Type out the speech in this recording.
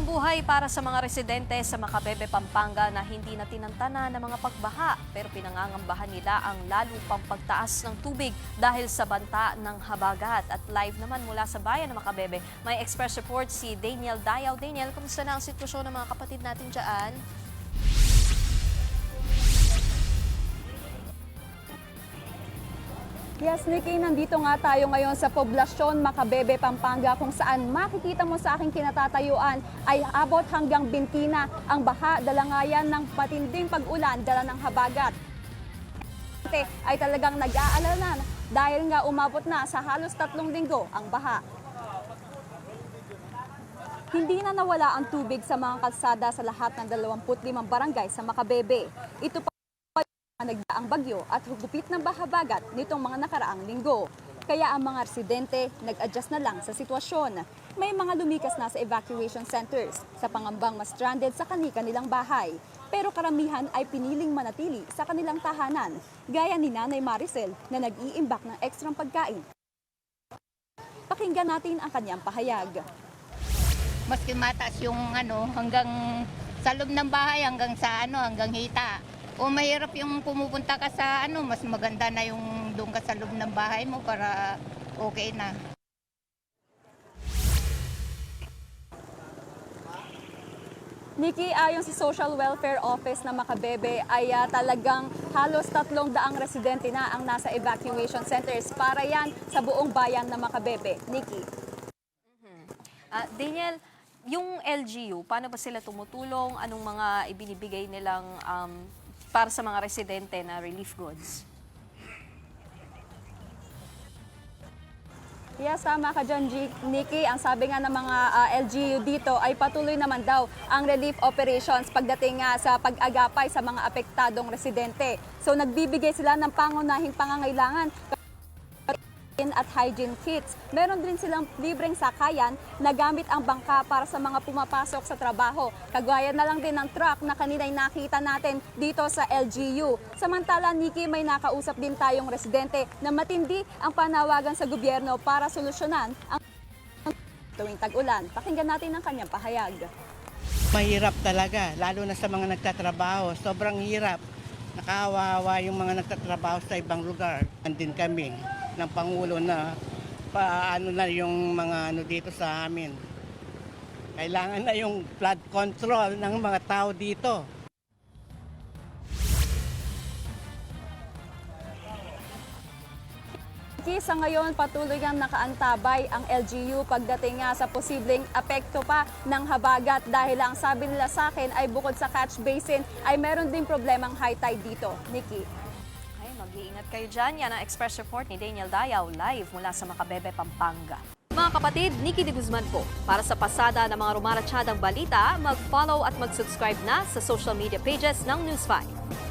buhay para sa mga residente sa Macabebe, Pampanga na hindi na tinantana ng mga pagbaha pero pinangangambahan nila ang lalo pang pagtaas ng tubig dahil sa banta ng habagat. At live naman mula sa bayan ng Macabebe, may express report si Daniel Dayaw. Daniel, kumusta na ang sitwasyon ng mga kapatid natin dyan? Yes, Nikki, nandito nga tayo ngayon sa poblasyon Macabebe, Pampanga kung saan makikita mo sa aking kinatatayuan ay abot hanggang bintina ang baha, dala nga yan ng matinding pag-ulan, dala ng habagat. Ay talagang nag-aalala dahil nga umabot na sa halos 3 linggo ang baha. Hindi na nawala ang tubig sa mga kalsada sa lahat ng 25 barangay sa Macabebe. Ito pa nagdaang bagyo at hugupit ng bahabagat nitong mga nakaraang linggo. Kaya ang mga residente nag-adjust na lang sa sitwasyon. May mga lumikas na sa evacuation centers sa pangambang mas stranded sa kanilang bahay. Pero karamihan ay piniling manatili sa kanilang tahanan, gaya ni Nanay Maricel na nag-iimbak ng ekstrang pagkain. Pakinggan natin ang kanyang pahayag. Maski mataas yung hanggang sa loob ng bahay, hanggang sa hanggang hita. O mahirap yung pumupunta ka sa mas maganda na yung doon ka sa loob ng bahay mo para okay na. Nikki, ayon sa Social Welfare Office ng Macabebe ay talagang halos 300 residente na ang nasa evacuation centers para yan sa buong bayan ng Macabebe. Nikki. Daniel, yung LGU, paano ba sila tumutulong? Anong mga ibinibigay nilang para sa mga residente na relief goods? Yes, tama ka dyan, Nikki. Ang sabi nga ng mga LGU dito ay patuloy naman daw ang relief operations pagdating sa pag-agapay sa mga apektadong residente. So nagbibigay sila ng pangunahing pangangailangan at hygiene kits. Meron din silang libreng sakayan na gamit ang bangka para sa mga pumapasok sa trabaho. Kagaya na lang din ng truck na kanina'y nakita natin dito sa LGU. Samantala, Nikki, may nakausap din tayong residente na matindi ang panawagan sa gobyerno para solusyonan ang tuwing tag-ulan. Pakinggan natin ang kanyang pahayag. Mahirap talaga, lalo na sa mga nagtatrabaho. Sobrang hirap. Nakaawa yung mga nagtatrabaho sa ibang lugar. Andin kami ng Pangulo na paano na yung mga dito sa amin. Kailangan na yung flood control ng mga tao dito. Sa ngayon, patuloy ang nakaantabay ang LGU pagdating nga sa posibleng apekto pa ng habagat dahil ang sabi nila sa akin ay bukod sa catch basin ay meron ding problemang high tide dito. Nikki. Ay, mag-iingat kayo dyan. Yan ang express report ni Daniel Dayaw live mula sa Macabebe, Pampanga. Mga kapatid, Nikki de Guzman po. Para sa pasada ng mga rumaratsyadang balita, mag-follow at mag-subscribe na sa social media pages ng News 5.